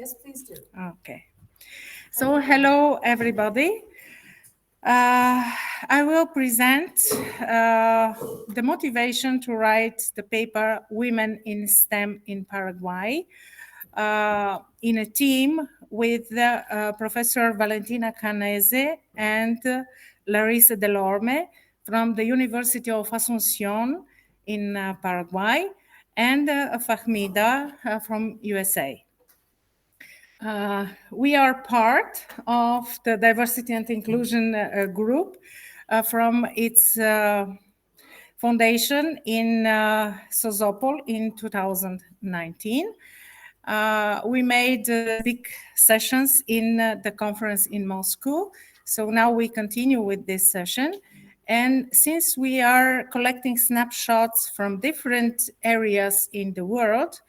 Yes, please do. Okay. So, hello, everybody. I will present the motivation to write the paper Women in STEM in Paraguay in a team with Professor Valentina Canese and Larizza Delorme from the University of Asuncion in Paraguay and Fahmida from USA. We are part of the diversity and inclusion group from its foundation in Sozopol in 2019. We made big sessions in the conference in Moscow. So now we continue with this session. And since we are collecting snapshots from different areas in the world,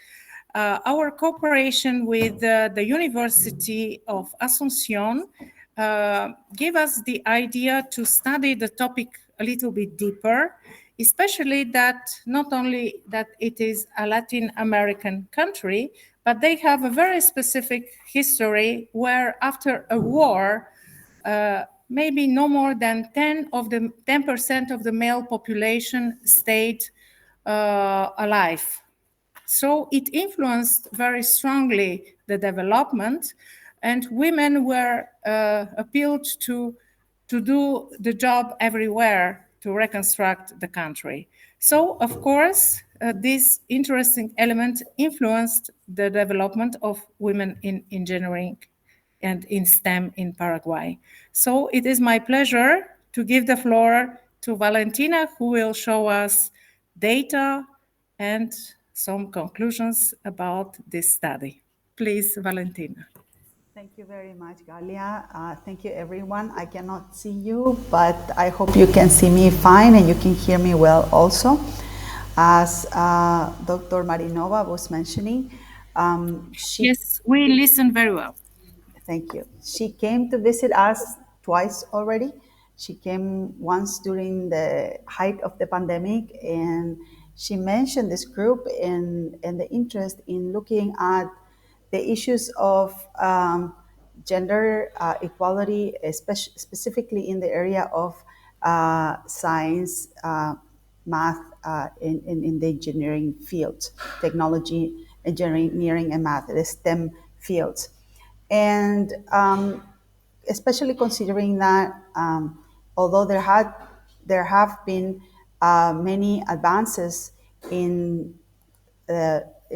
our cooperation with the University of Asuncion gave us the idea to study the topic a little bit deeper, especially that not only that it is a Latin American country, but they have a very specific history where after a war, maybe no more than 10% of the male population stayed alive. So it influenced very strongly the development, and women were appealed to do the job everywhere to reconstruct the country. So, of course, this interesting element influenced the development of women in engineering and in STEM in Paraguay. So it is my pleasure to give the floor to Valentina, who will show us data and some conclusions about this study. Please, Valentina. Thank you very much, Galia. Thank you, everyone. I cannot see you, but I hope you can see me fine and you can hear me well also. As Dr. Marinova was mentioning, yes, we listen very well. Thank you. She came to visit us twice already. She came once during the height of the pandemic, and she mentioned this group and the interest in looking at the issues of gender equality, specifically in the area of science, math, in the engineering fields, technology, engineering and math, the STEM fields. And especially considering that although there have been many advances in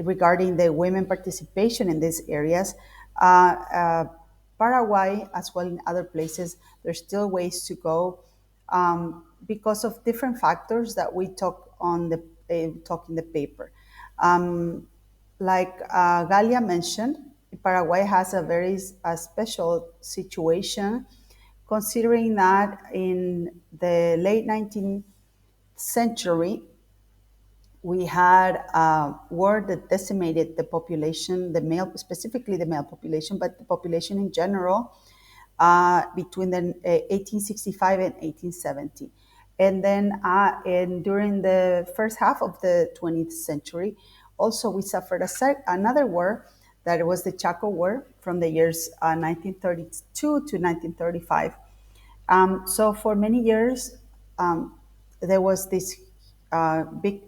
regarding the women participation in these areas, Paraguay, as well in other places, there's still ways to go because of different factors that we talk in the paper. Like Galia mentioned, Paraguay has a very special situation, considering that in the late 19th century, we had a war that decimated the population, specifically the male population, but the population in general, between the 1865 and 1870. And then during the first half of the 20th century, also we suffered another war, that was the Chaco War from the years 1932 to 1935. So for many years, there was this big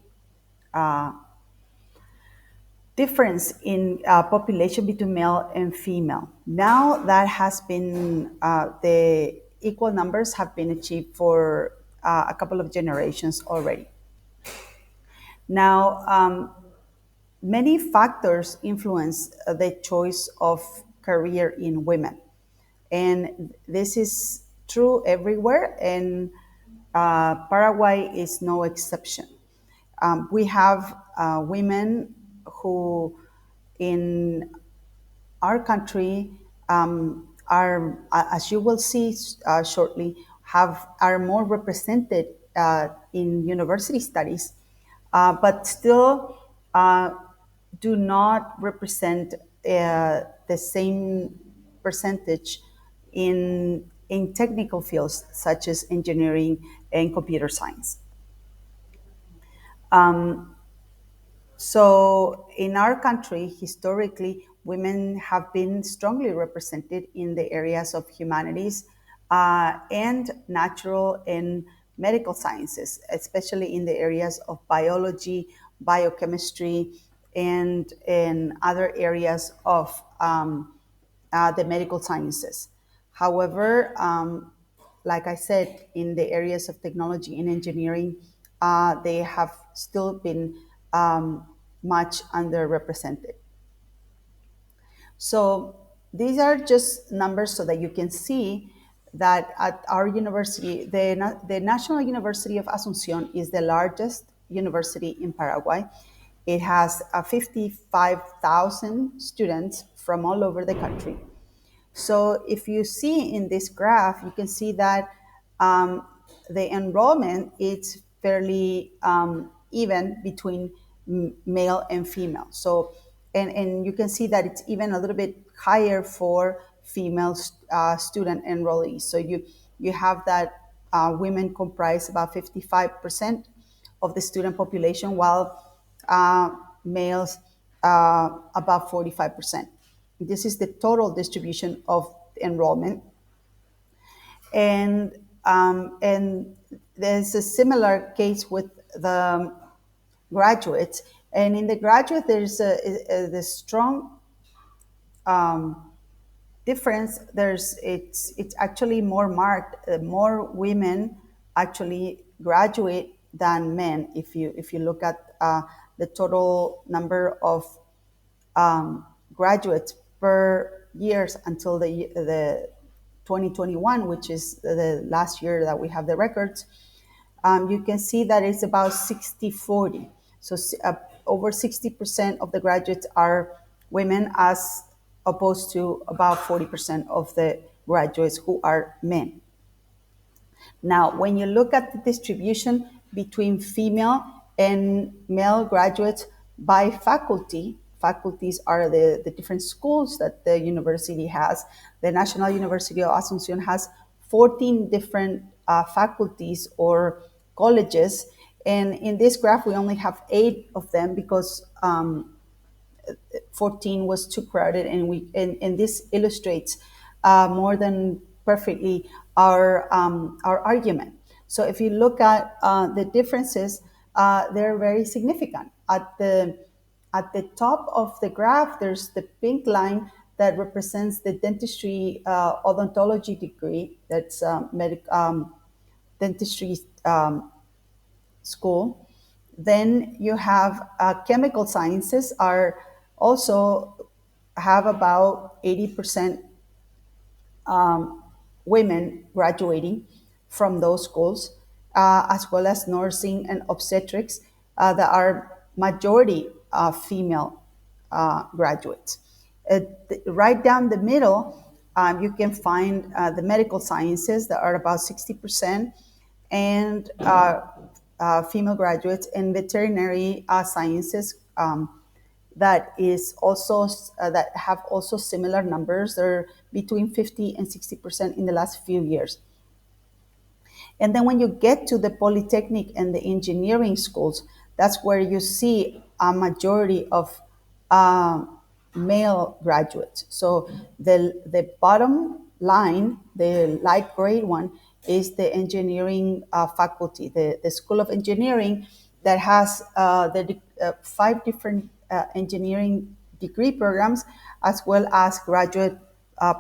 difference in population between male and female. Now that has been, the equal numbers have been achieved for a couple of generations already. Now, many factors influence the choice of career in women. And this is true everywhere, and Paraguay is no exception. We have women who in our country are, as you will see shortly, are more represented in university studies, but still do not represent the same percentage in technical fields such as engineering and computer science. So in our country, historically, women have been strongly represented in the areas of humanities and natural and medical sciences, especially in the areas of biology, biochemistry, and in other areas of the medical sciences. However, like I said, in the areas of technology and engineering, they have still been much underrepresented. So these are just numbers so that you can see that at our university, the National University of Asuncion is the largest university in Paraguay. It has 55,000 students from all over the country. So if you see in this graph, you can see that um, the enrollment is fairly even between male and female. So, and you can see that it's even a little bit higher for female student enrollees. So you have that women comprise about 55% of the student population, while males about 45%. This is the total distribution of enrollment. And there's a similar case with the graduates. And in the graduate, there's the strong difference. It's actually more marked. More women actually graduate than men. If you look at the total number of graduates per years until the 2021, which is the last year that we have the records, you can see that it's about 60-40. So over 60% of the graduates are women, as opposed to about 40% of the graduates who are men. Now, when you look at the distribution between female and male graduates by faculty, faculties are the different schools that the university has. The National University of Asuncion has 14 different faculties or colleges. And in this graph, we only have 8 of them because 14 was too crowded, and this illustrates more than perfectly our argument. So if you look at the differences, they're very significant. At the top of the graph, there's the pink line that represents the dentistry odontology degree. That's dentistry school. Then you have chemical sciences are also have about 80% women graduating from those schools, as well as nursing and obstetrics that are majority female graduates. Right down the middle, you can find the medical sciences that are about 60%, and female graduates, and veterinary sciences that is also that have also similar numbers. They're between 50 and 60% in the last few years. And then when you get to the polytechnic and the engineering schools, that's where you see a majority of male graduates. So the bottom line, the light gray one, is the engineering faculty, the School of Engineering, that has the 5 different engineering degree programs, as well as graduate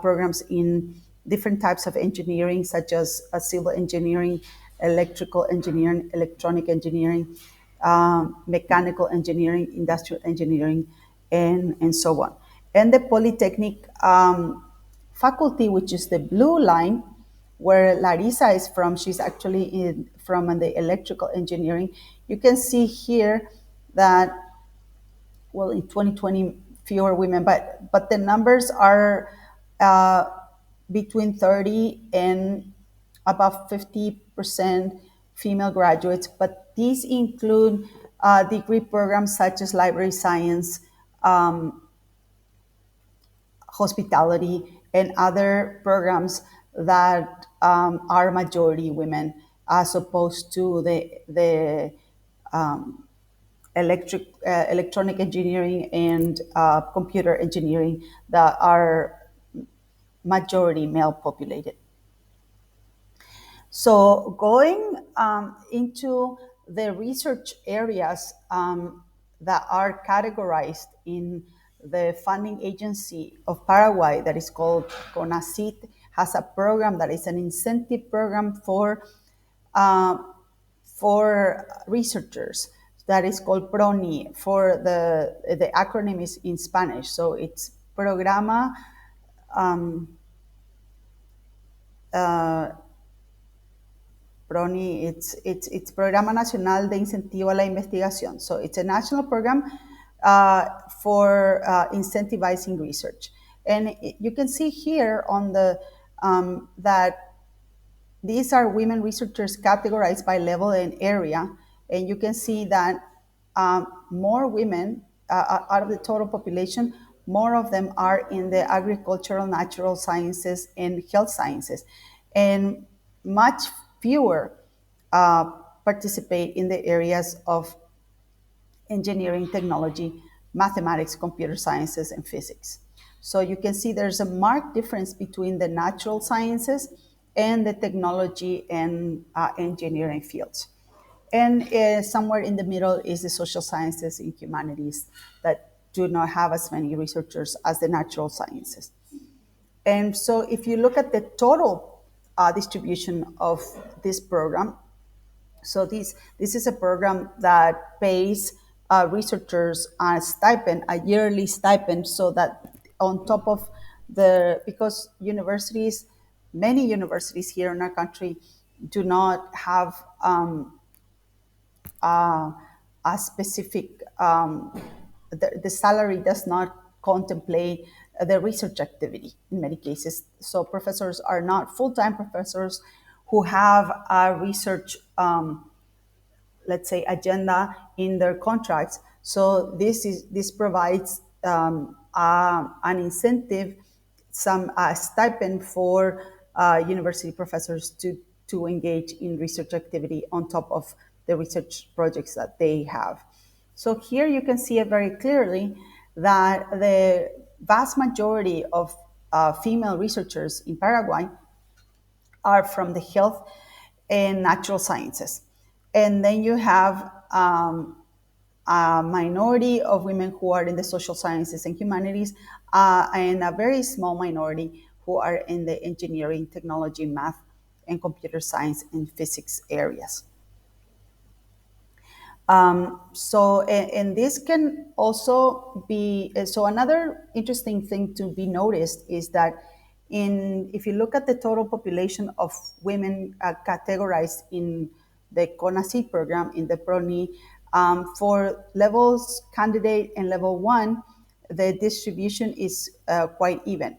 programs in different types of engineering, such as civil engineering, electrical engineering, electronic engineering, mechanical engineering, industrial engineering, and so on. And the Polytechnic faculty, which is the blue line, where Larizza is from, she's actually from the electrical engineering. You can see here that, well, in 2020, fewer women, but the numbers are between 30 and about 50% female graduates, but these include degree programs such as library science, hospitality, and other programs that are majority women, as opposed to the electronic engineering and computer engineering that are majority male populated. So going into the research areas that are categorized in the funding agency of Paraguay that is called CONACYT, has a program that is an incentive program for researchers that is called PRONI. For the acronym is in Spanish, so it's Programa PRONI, it's Programa Nacional de Incentivo a la Investigación. So it's a national program for incentivizing research. And you can see here on the that these are women researchers categorized by level and area. And you can see that more women, out of the total population, more of them are in the agricultural, natural sciences, and health sciences. And much fewer participate in the areas of engineering, technology, mathematics, computer sciences, and physics. So you can see there's a marked difference between the natural sciences and the technology and engineering fields. And somewhere in the middle is the social sciences and humanities that do not have as many researchers as the natural sciences. And so if you look at the total distribution of this program, so this is a program that pays researchers a stipend, a yearly stipend, so that on top of because universities, many universities here in our country do not have a specific, the salary does not contemplate the research activity in many cases. So professors are not full-time professors who have a research, let's say, agenda in their contracts. So this provides an incentive, some stipend for university professors to engage in research activity on top of the research projects that they have. So here you can see it very clearly that the vast majority of female researchers in Paraguay are from the health and natural sciences. And then you have a minority of women who are in the social sciences and humanities, and a very small minority who are in the engineering, technology, math, and computer science and physics areas. And this can also be, so another interesting thing to be noticed is that if you look at the total population of women categorized in the CONACYT program, in the PRONI, for levels candidate and level 1, the distribution is quite even,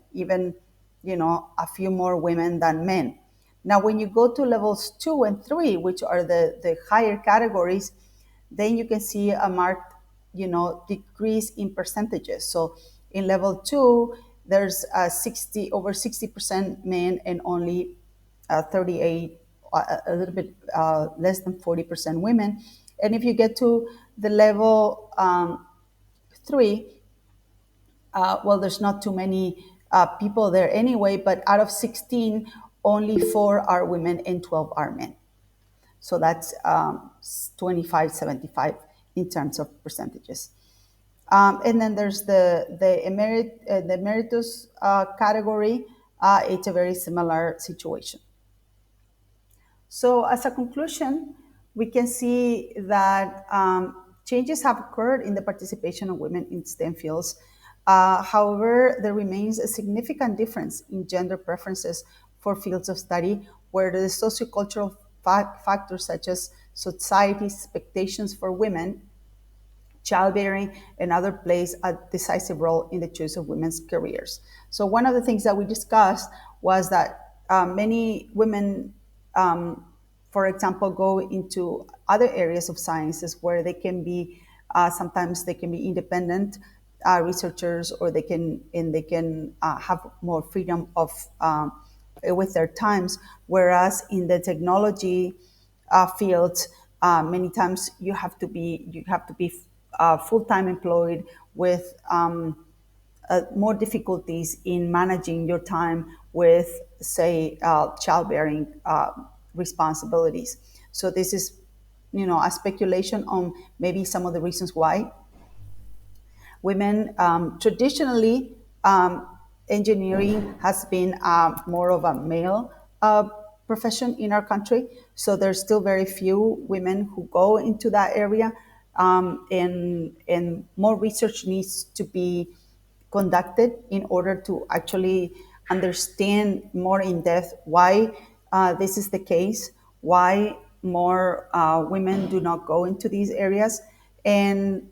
a few more women than men. Now, when you go to levels 2 and 3, which are the higher categories, then you can see a marked, decrease in percentages. So in level 2, there's over 60% men and only 38, a little bit less than 40% women. And if you get to the level 3, well, there's not too many people there anyway, but out of 16, only 4 are women and 12 are men. So that's 25-75 in terms of percentages. And then there's the emeritus category. It's a very similar situation. So as a conclusion, we can see that changes have occurred in the participation of women in STEM fields. However, there remains a significant difference in gender preferences for fields of study, where the sociocultural factors such as society's expectations for women, childbearing, and other plays a decisive role in the choice of women's careers. So one of the things that we discussed was that many women, for example, go into other areas of sciences where they can be, sometimes they can be independent researchers, or they can have more freedom of with their times. Whereas in the technology field, many times you have to be full-time employed with more difficulties in managing your time with, say, childbearing responsibilities. So this is, a speculation on maybe some of the reasons why women traditionally, engineering has been more of a male profession in our country. So there's still very few women who go into that area, and more research needs to be conducted in order to actually understand more in depth why this is the case, why more women do not go into these areas. And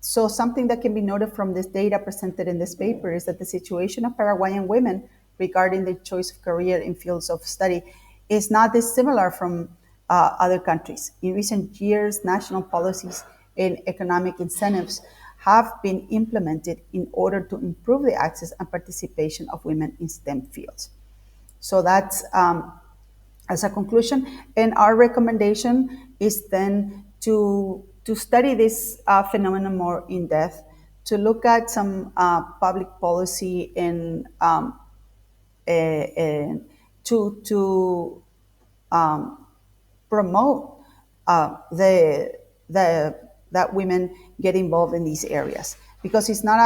so something that can be noted from this data presented in this paper is that the situation of Paraguayan women regarding the choice of career in fields of study is not dissimilar from other countries. In recent years, national policies and economic incentives have been implemented in order to improve the access and participation of women in STEM fields. So that's as a conclusion. And our recommendation is then to study this phenomenon more in depth, to look at some public policy and to promote the that women get involved in these areas, because it's not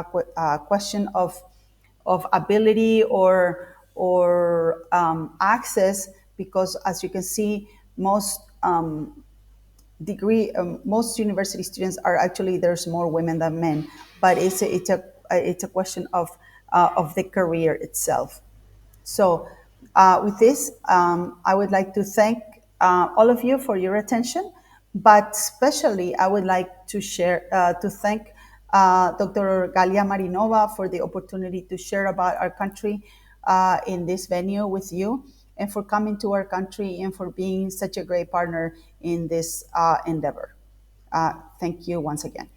a question of ability or access, because as you can see, most university students are actually, there's more women than men, but it's a question of the career itself. So, with this, I would like to thank all of you for your attention, but especially I would like to thank Dr. Galia Marinova for the opportunity to share about our country in this venue with you, and for coming to our country and for being such a great partner in this endeavor. Thank you once again.